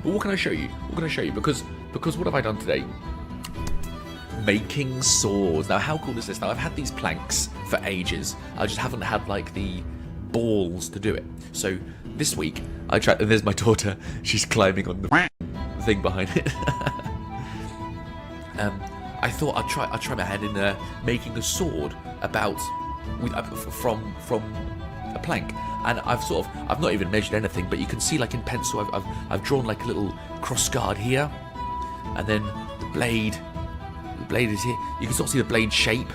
But what can I show you? What can I show you? Because what have I done today? Making swords. Now, how cool is this? Now, I've had these planks for ages. I just haven't had, like, the balls to do it. So, this week, I tried... And there's my daughter. She's climbing on the thing behind it. I thought I'd try my hand in making a sword from a plank. And I've not even measured anything, but you can see, like, in pencil, I've drawn, like, a little cross guard here. And then the blade is here. You can sort of see the blade shape,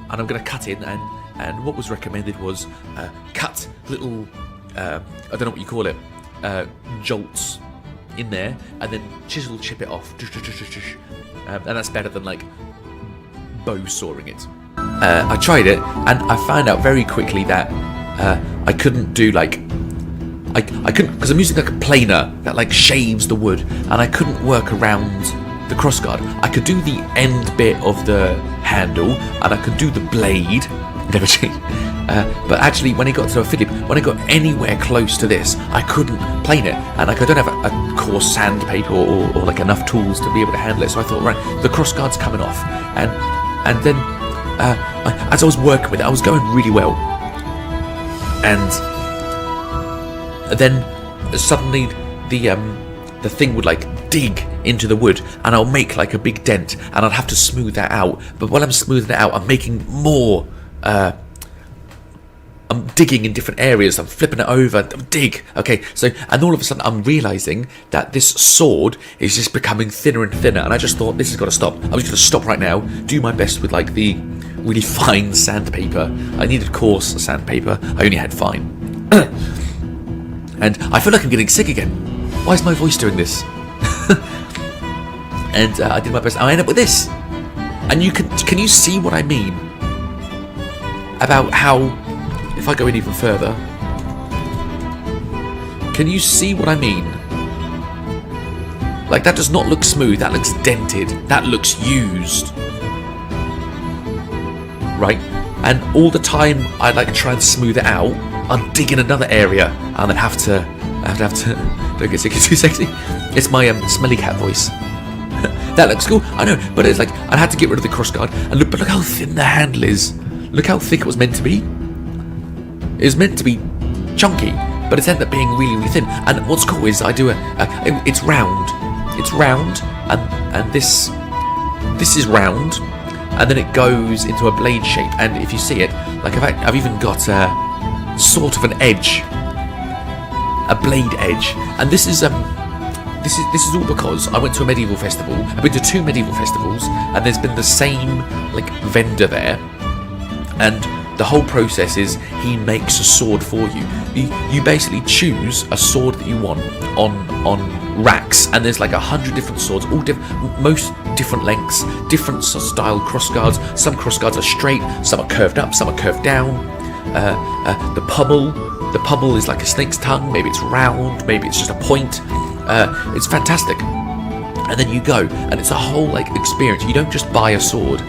and I'm going to cut in. And what was recommended was cut little I don't know what you call it, jolts in there, and then chisel chip it off. And that's better than like bow sawing it. I tried it, and I found out very quickly that I couldn't do like I couldn't, because I'm using like a planer that like shaves the wood, and I couldn't work around the crossguard. I could do the end bit of the handle, and I could do the blade. Never changed. But actually, when it got to a fiddly, when I got anywhere close to this, I couldn't plane it, and like I don't have a coarse sandpaper or like enough tools to be able to handle it. So I thought, right, the crossguard's coming off, and then as I was working with it, I was going really well, and then suddenly the thing would like dig into the wood, and I'll make like a big dent, and I'll have to smooth that out. But while I'm smoothing it out, I'm making more. I'm digging in different areas. I'm flipping it over. Dig. Okay. So, and all of a sudden, I'm realizing that this sword is just becoming thinner and thinner. And I just thought, this has got to stop. I'm just going to stop right now. Do my best with like the really fine sandpaper. I needed coarse sandpaper. I only had fine. And I feel like I'm getting sick again. Why is my voice doing this? And I did my best. I end up with this. And you can you see what I mean about how, if I go in even further, can you see what I mean? Like, that does not look smooth, that looks dented, that looks used. Right? And all the time I like try and smooth it out, I'm digging another area, and then have to don't get sick, it's too sexy. It's my smelly cat voice. That looks cool, I know, but it's like I had to get rid of the crossguard, and look how thin the handle is. Look how thick it was meant to be. It was meant to be chunky, but it's ended up being really, really thin. And what's cool is I do it's round. It's round, and this is round, and then it goes into a blade shape. And if you see it, like I've even got sort of an edge, a blade edge. And this is all because I went to a medieval festival. I've been to 2 medieval festivals, and there's been the same like vendor there. And the whole process is he makes a sword for you. You basically choose a sword that you want on racks, and there's like 100 different swords, all most different lengths, different style crossguards. Some crossguards are straight, some are curved up, some are curved down. The pommel is like a snake's tongue. Maybe it's round, maybe it's just a point. It's fantastic. And then you go, and it's a whole like experience. You don't just buy a sword.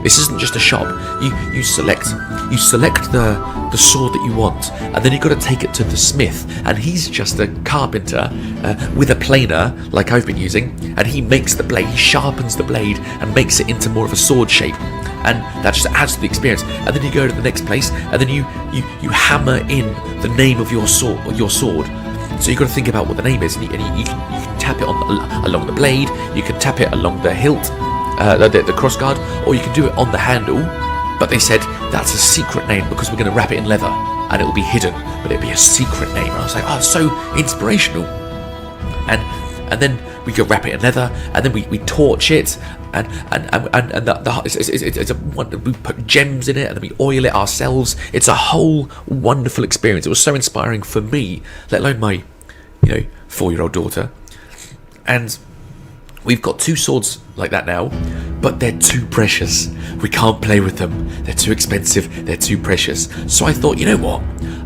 This isn't just a shop. You select the sword that you want, and then you've got to take it to the smith, and he's just a carpenter with a planer like I've been using, and he makes the blade, he sharpens the blade and makes it into more of a sword shape, and that just adds to the experience. And then you go to the next place, and then you hammer in the name of your sword. So you've got to think about what the name is, and you can tap it along the blade, you can tap it along the hilt, the crossguard, or you can do it on the handle. But they said that's a secret name because we're going to wrap it in leather and it will be hidden, but it'll be a secret name. And I was like, oh, so inspirational. And then we go wrap it in leather, and then we torch it, and we put gems in it, and then we oil it ourselves. It's a whole wonderful experience. It was so inspiring for me, let alone my 4-year-old daughter. And we've got 2 swords like that now, but they're too precious. We can't play with them. They're too expensive. They're too precious. So I thought, you know what?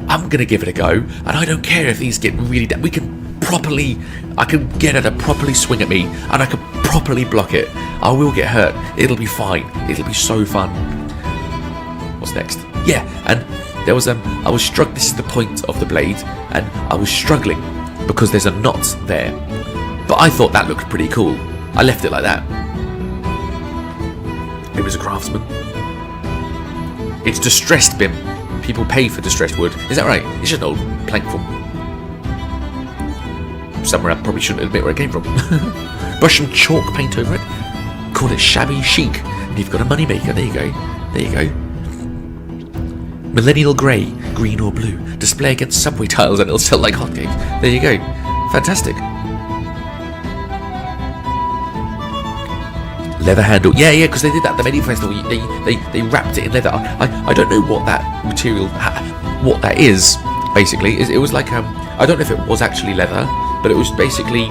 I'm going to give it a go, and I don't care if these get really I can get her to properly swing at me, and I can properly block it. I will get hurt. It'll be fine. It'll be so fun. What's next? Yeah, and there was I was this is the point of the blade, and I was struggling because there's a knot there. But I thought that looked pretty cool. I left it like that. It was a craftsman. It's distressed bin. People pay for distressed wood. Is that right? It's just an old plank from somewhere I probably shouldn't admit where it came from. Brush some chalk paint over it. Call it shabby chic. And you've got a moneymaker. There you go. There you go. Millennial grey, green or blue. Display against subway tiles and it'll sell like hotcakes. There you go. Fantastic. Leather handle. Yeah, because they did that at the Medieval Festival. They wrapped it in leather. I don't know what that material, what that is, basically. It was like, I don't know if it was actually leather, but it was basically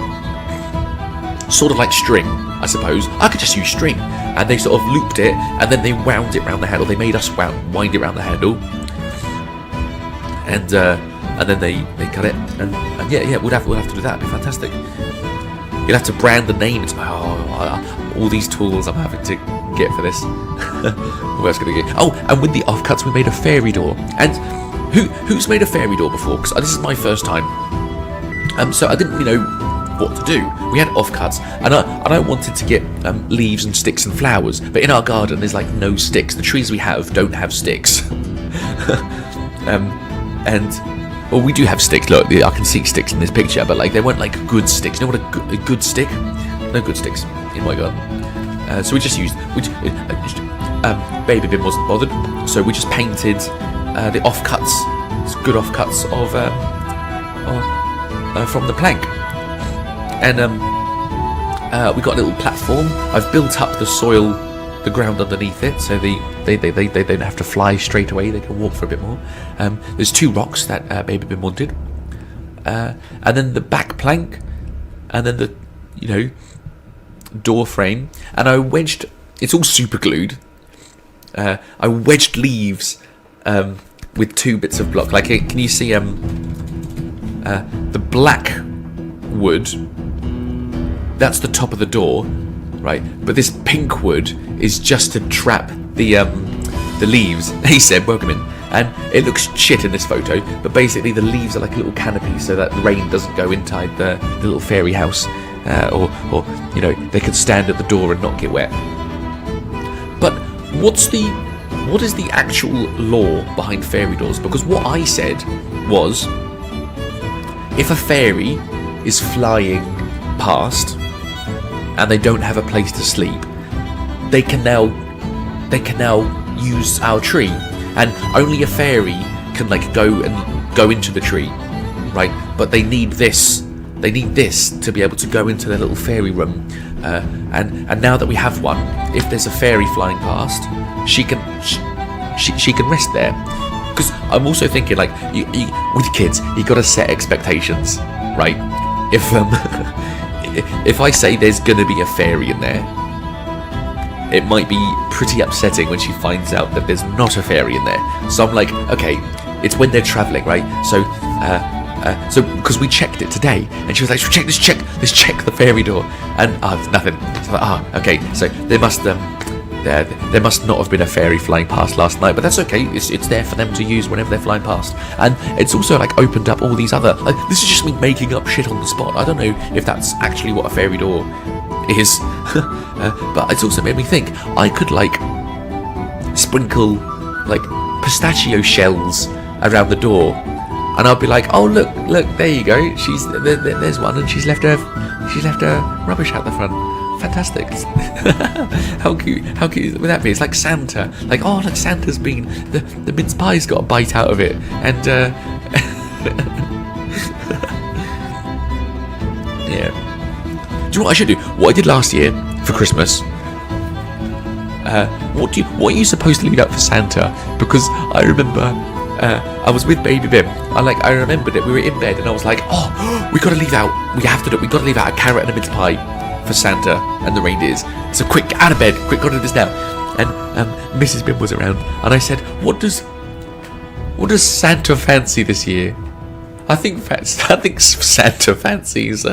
sort of like string, I suppose. I could just use string. And they sort of looped it, and then they wound it around the handle. They made us wind it around the handle. And then they cut it. And yeah, we'll have to do that. It'd be fantastic. You'll have to brand the name. It's all these tools I'm having to get for this. What else can I get? Oh, and with the offcuts, we made a fairy door. And who's made a fairy door before? Because this is my first time. So I didn't really know what to do. We had offcuts, and I wanted to get leaves and sticks and flowers. But in our garden, there's like no sticks. The trees we have don't have sticks. Well, we do have sticks. Look, I can see sticks in this picture, but like they weren't like good sticks. You know what a good stick? No good sticks in my garden. So we just used. Baby Bin wasn't bothered, so we just painted the offcuts, good offcuts of from the plank, and we got a little platform. I've built up the soil, the ground underneath it, so they don't have to fly straight away. They can walk for a bit more. There's 2 rocks that Baby Bin wanted, and then the back plank, and then the door frame, and I wedged. It's all super glued. I wedged leaves with 2 bits of block. Like, can you see the black wood? That's the top of the door. Right, but this pink wood is just to trap the leaves. He said, "Welcome in," and it looks shit in this photo. But basically, the leaves are like a little canopy, so that the rain doesn't go inside the little fairy house, or they could stand at the door and not get wet. But what is the actual law behind fairy doors? Because what I said was, if a fairy is flying past and they don't have a place to sleep, they can now use our tree, and only a fairy can go into the tree, right? But they need this to be able to go into their little fairy room, and now that we have one, if there's a fairy flying past, she can rest there. Because I'm also thinking, like, with kids, you got to set expectations, right? If I say there's gonna be a fairy in there, it might be pretty upsetting when she finds out that there's not a fairy in there. So I'm like, okay, it's when they're travelling, right? So because we checked it today, and she was like, let's check the fairy door, and there's nothing. So I'm like, okay, so there must not have been a fairy flying past last night, but that's okay. It's there for them to use whenever they're flying past. And it's also like opened up all these other. This is just me making up shit on the spot. I don't know if that's actually what a fairy door is, but it's also made me think I could sprinkle pistachio shells around the door, and I'll be like, oh look, there you go. There's one, and she's left her rubbish out the front. Fantastic. How cute would that be? It's like Santa. Like, oh look, Santa's been, the mince pie's got a bite out of it, and yeah. Do you know what I should do? What I did last year for Christmas. What are you supposed to leave out for Santa? Because I remember I was with Baby Bim. I remembered it. We were in bed, and I was like, oh, we gotta leave out a carrot and a mince pie for Santa and the reindeers. So quick, out of bed, quick, gotta do this now. And Mrs. Bim was around, and I said, what does Santa fancy this year? I think Santa fancies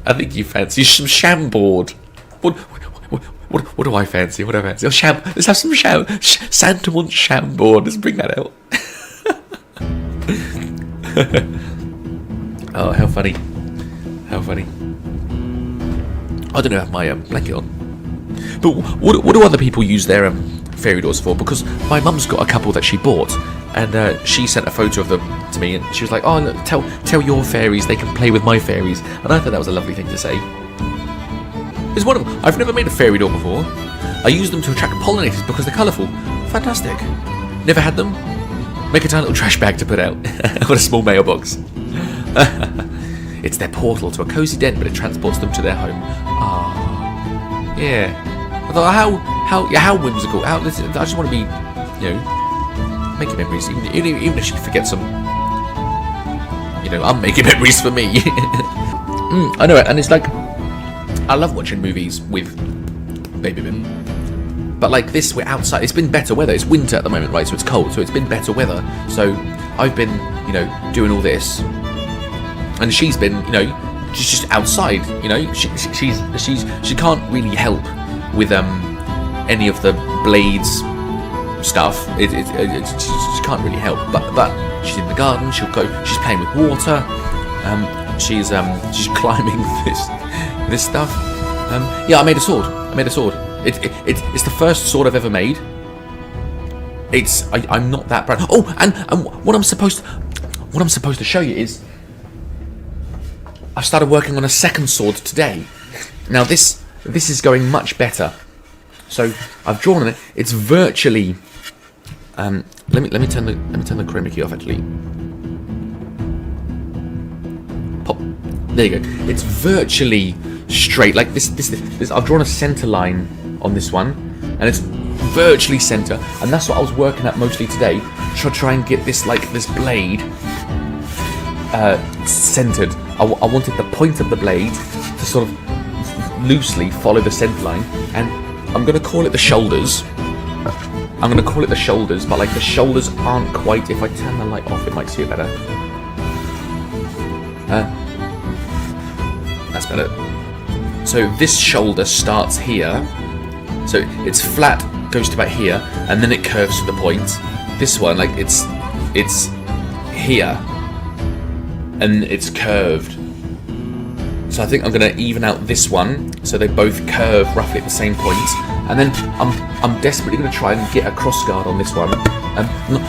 I think he fancies some Chambord. What do I fancy? What do I fancy? Oh, let's have some Santa wants Chambord. Let's bring that out. Oh, how funny. How funny. I don't know, have my blanket on. But what do other people use their fairy doors for? Because my mum's got a couple that she bought, and she sent a photo of them to me, and she was like, "Oh, look, tell your fairies they can play with my fairies." And I thought that was a lovely thing to say. It's wonderful. I've never made a fairy door before. I use them to attract pollinators because they're colourful. Fantastic. Never had them. Make a tiny little trash bag to put out. Or a small mailbox. It's their portal to a cosy den, but it transports them to their home. Ah, yeah. I thought, how whimsical. I just want to be, making memories. Even if she forgets them, I'm making memories for me. I know it, and it's like, I love watching movies with Baby Bim. But like this, we're outside. It's been better weather. It's winter at the moment, right? So it's cold. So it's been better weather. So I've been, doing all this, and she's been, she's just outside. She can't really help with any of the blades stuff. She can't really help. But she's in the garden. She'll go. She's playing with water. She's climbing this stuff. Yeah, I made a sword. It's the first sword I've ever made. I'm not that proud. Oh, and what I'm supposed to show you is I've started working on a second sword today. Now this is going much better. So I've drawn on it. It's virtually. Let me turn the chroma key off actually. Pop. There you go. It's virtually straight. Like this. I've drawn a center line on this one, and it's virtually center, and that's what I was working at mostly today, to try and get this blade centered. I wanted the point of the blade to sort of loosely follow the center line, and I'm going to call it the shoulders. But like the shoulders aren't quite. If I turn the light off, it might see it better. That's better. So this shoulder starts here. So it's flat, goes to about here, and then it curves to the point. This one, like it's here, and it's curved. So I think I'm gonna even out this one, so they both curve roughly at the same point. And then I'm desperately gonna try and get a cross guard on this one.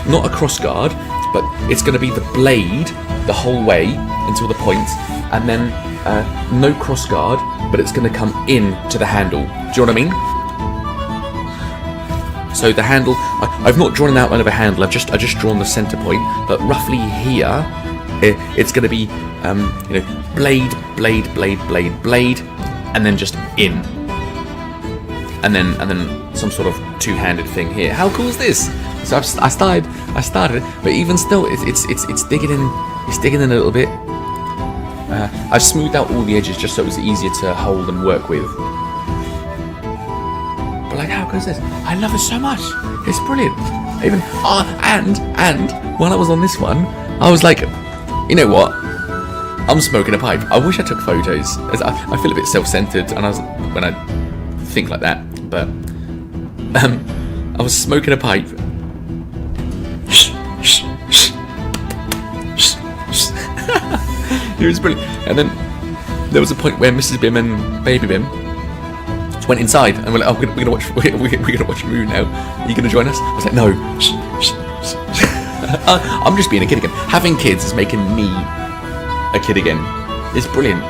Not a cross guard, but it's gonna be the blade the whole way until the point, and then no cross guard, but it's gonna come in to the handle. Do you know what I mean? So the handle, I've not drawn an outline of a handle. I've just drawn the center point, but roughly here, it's going to be, blade, and then just in, and then some sort of two-handed thing here. How cool is this? So I started, but even still, it's digging in. It's digging in a little bit. I've smoothed out all the edges just so it was easier to hold and work with. Like, how good is this? I love it so much. It's brilliant. Even and while I was on this one, I was like, you know what? I'm smoking a pipe. I wish I took photos. I feel a bit self-centered, and when I think like that. But I was smoking a pipe. It was brilliant. And then there was a point where Mrs. Bim and Baby Bim went inside, and we're like, "Oh, we're gonna watch a movie now. Are you gonna join us?" I was like, "No." I'm just being a kid again. Having kids is making me a kid again. It's brilliant.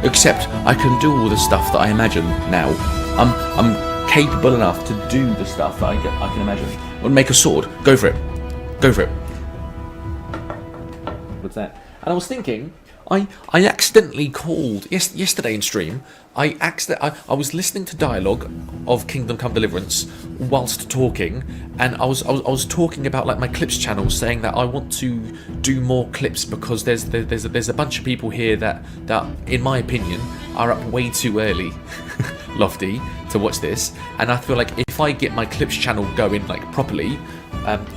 Except I can do all the stuff that I imagine now. I'm capable enough to do the stuff that I can imagine. I want to make a sword. Go for it. What's that? And I was thinking, I accidentally called yesterday in stream. I was listening to dialogue of Kingdom Come Deliverance whilst talking, and I was talking about like my clips channel, saying that I want to do more clips because there's a bunch of people here that in my opinion are up way too early, Lofty, to watch this, and I feel like if I get my clips channel going like properly,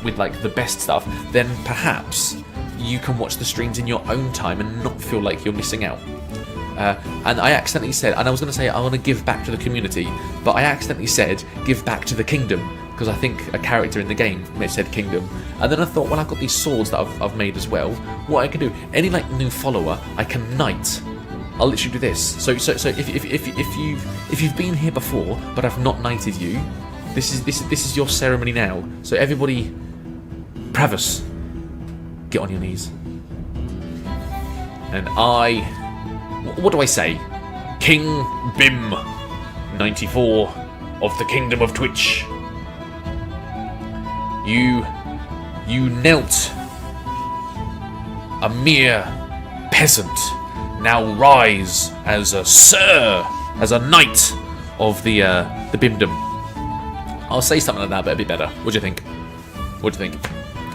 with like the best stuff, then perhaps you can watch the streams in your own time and not feel like you're missing out. And I accidentally said, and I was going to say I want to give back to the community, but I accidentally said give back to the kingdom, because I think a character in the game said kingdom. And then I thought, well, I've got these swords that I've made as well. What I can do, any like new follower, I can knight I'll literally do this. So if you've been here before, but I've not knighted you, this is your ceremony now. So everybody, Pravus, get on your knees. And what do I say? King Bim, 94 of the Kingdom of Twitch. You knelt, a mere peasant, now rise as a sir, as a knight of the Bimdom. I'll say something like that, but it'd be better. What do you think?